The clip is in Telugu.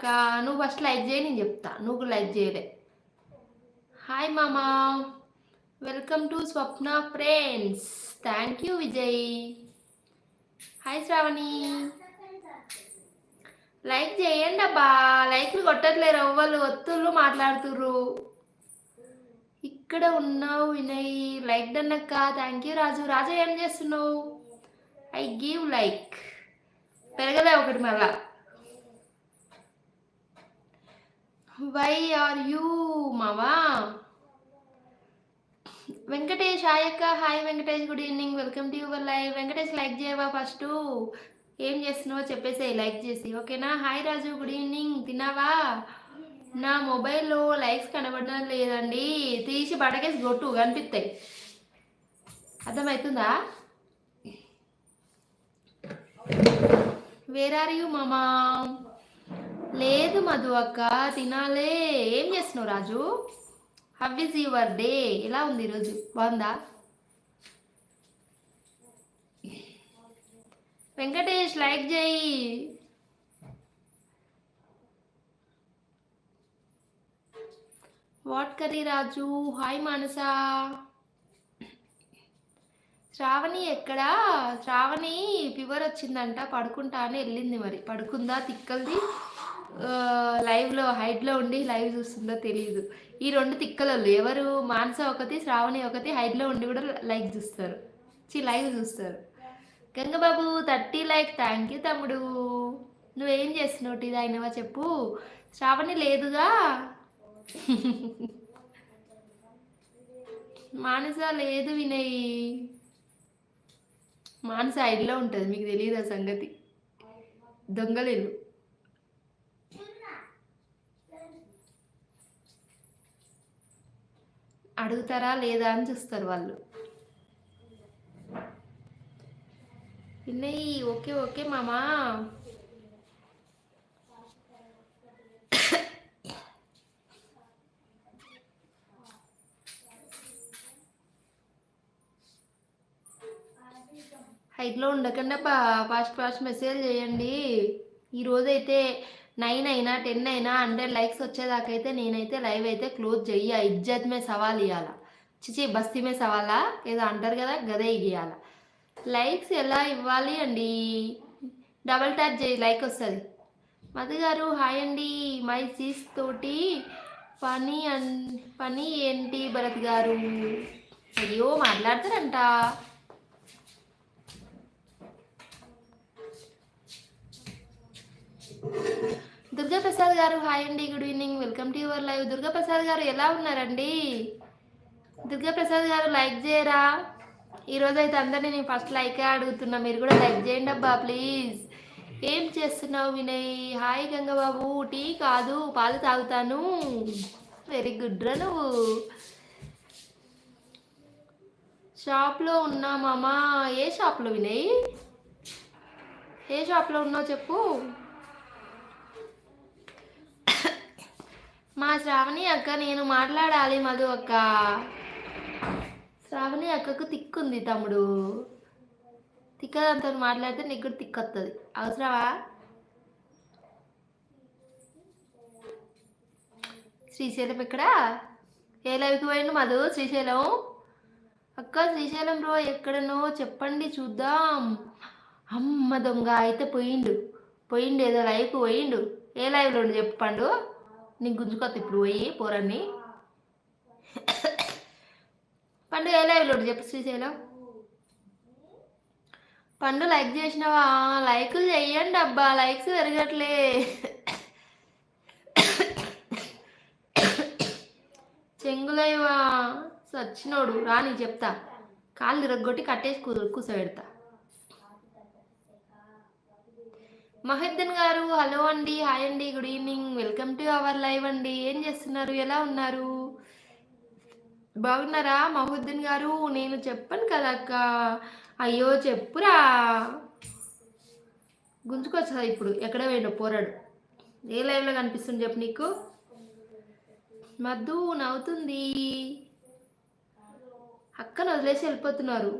అక్క, నువ్వు ఫస్ట్ లైక్ చేయి, నేను చెప్తా. నువ్వు లైక్ చేయలే. హాయ్ మామా, welcome to Swapna friends. Thank you Vijay. Hi Sravani, like చేయండి అబ్బా. లైక్లు కొట్టట్లేరు ఎవ్వరు, ఒత్తులు మాట్లాడుతుర్రు. ఇక్కడ ఉన్నావు వినయ్, లైక్ డన్ అక్క. Thank you Raju. రాజు ఏం చేస్తున్నావు? I give like. పెరగలే ఒకటి మళ్ళా. వై ఆర్ యూ మావా? వెంకటేష్ హాయ్ అక్క. Hi Venkatesh, good evening, welcome to your live. Venkatesh like చేయవా? ఫస్ట్ ఏం చేస్తున్నావో చెప్పేసి లైక్ చేసి, ఓకేనా? హాయ్ రాజు, గుడ్ ఈవినింగ్. తిన్నావా? నా మొబైల్లో లైక్స్ కనబడడం లేదండి, తీసి బటకేసి కొట్టు, కనిపిస్తాయి. అర్థమవుతుందా? వేర్ ఆర్ యూ మామా? లేదు మధు అక్క, తినాలే. ఏం చేస్తున్నావు Raju? How is your day? ఎలా ఉంది ఈరోజు? బాగుందా? వెంకటేష్ లైక్ చేయి. What curry Raju? Hi Manasa. Sravani ఎక్కడా? శ్రావణి ఫీవర్ వచ్చిందంట, పడుకుంటా అని వెళ్ళింది. మరి పడుకుందా తిక్కలది? లైవ్లో హైట్లో ఉండి లైవ్ చూస్తుందో తెలియదు. ఈ రెండు తిక్కలలు ఎవరు? మానస ఒకటి, శ్రావణి ఒకటి హైట్లో ఉండి కూడా లైవ్ చూస్తారు. చూస్తారు. గంగబాబు 30 లైక్. థ్యాంక్ యూ తమ్ముడు. నువ్వేం చేస్తున్నావు? టీ తాగినవా చెప్పు. శ్రావణి లేదుగా. మానస లేదు వినయ్. మానస ఐడిలో ఉంటుంది, మీకు తెలియదు ఆ సంగతి. దొంగలేలు అడుగుతారా లేదా అని చూస్తారు వాళ్ళు. వినయ్ ఓకే ఓకే మామా. హైట్లో ఉండకుండా ఫాస్ట్ మెసేజ్ చేయండి. ఈరోజైతే 9 అయినా 10 అయినా 100 లైక్స్ వచ్చేదాకైతే నేనైతే లైవ్ అయితే క్లోజ్ చెయ్య. ఇజ్జత్ మే సవాల్ ఇవ్వాల. చిచి బస్తీ మే సవాలా ఏదో అంటారు కదా, గదే ఇవ్వాల. లైక్స్ ఎలా ఇవ్వాలి అండి? డబల్ ట్యాప్ చేయి, లైక్ వస్తుంది. మధు గారు హాయ్ అండి. మై సీస్ తోటి పని ఏంటి భరత్ గారు? అయ్యో మాట్లాడతారంట. దుర్గాప్రసాద్ గారు హాయ్ అండి, good evening, welcome to your live. Durgaprasad గారు ఎలా ఉన్నారండి? దుర్గాప్రసాద్ గారు లైక్ చేయరా? ఈరోజు అయితే అందరినీ నేను ఫస్ట్ లైకే అడుగుతున్నా, మీరు కూడా లైక్ చేయండి అబ్బా ప్లీజ్. ఏం చేస్తున్నావు వినయ్? హాయ్ గంగబాబు. టీ కాదు పాలు తాగుతాను. వెరీ గుడ్ రా నువ్వు. షాప్లో ఉన్నా మామా. ఏ షాప్లో వినయ్? ఏ షాప్లో ఉన్నావు చెప్పు. మా శ్రావణి అక్క నేను మాట్లాడాలి. మధు అక్క, శ్రావణి అక్కకు తిక్కుంది తమ్ముడు. తిక్కదంతా మాట్లాడితే నీకు కూడా తిక్కొస్తుంది. అవసరమా? శ్రీశైలం ఎక్కడ? ఏ లైవ్కి పోయిండు మధు? శ్రీశైలం అక్క, శ్రీశైలం బ్రో ఎక్కడనో చెప్పండి చూద్దాం. అమ్మ దొంగ అయితే పోయిండు ఏదో లైవ్కి పోయిండు. ఏ లైవ్లో ఉండి చెప్పు పండు, నీకు గుంజుకొత్త ఇప్పుడు పోయి పోరన్ని. పండు ఏ లైవ్లో ఉండి చెప్పు. శ్రీశైలం పండు లైక్ చేసినావా? లైకులు చెయ్యండి అబ్బా, లైక్స్ పెరగట్లే. చెంగులయ్యవా సచ్చినోడు రా, నీకు చెప్తా. కాళ్ళు తిరగొట్టి కట్టేసి కూర్చోబెడతా. మహిద్దన్ గారు హలో అండి, హాయ్ అండి, good evening, welcome to our live అండి. ఏం చేస్తున్నారు? ఎలా ఉన్నారు? బాగున్నారా మహుద్దీన్ గారు? నేను చెప్పాను కదా అక్క. అయ్యో చెప్పురా. గుంజుకొచ్చా ఇప్పుడు. ఎక్కడ పోయిండో పోరాడు. ఏ లైవ్లో కనిపిస్తుంది చెప్పు నీకు? మధు నవ్వుతుంది. అక్కను వదిలేసి వెళ్ళిపోతున్నారు.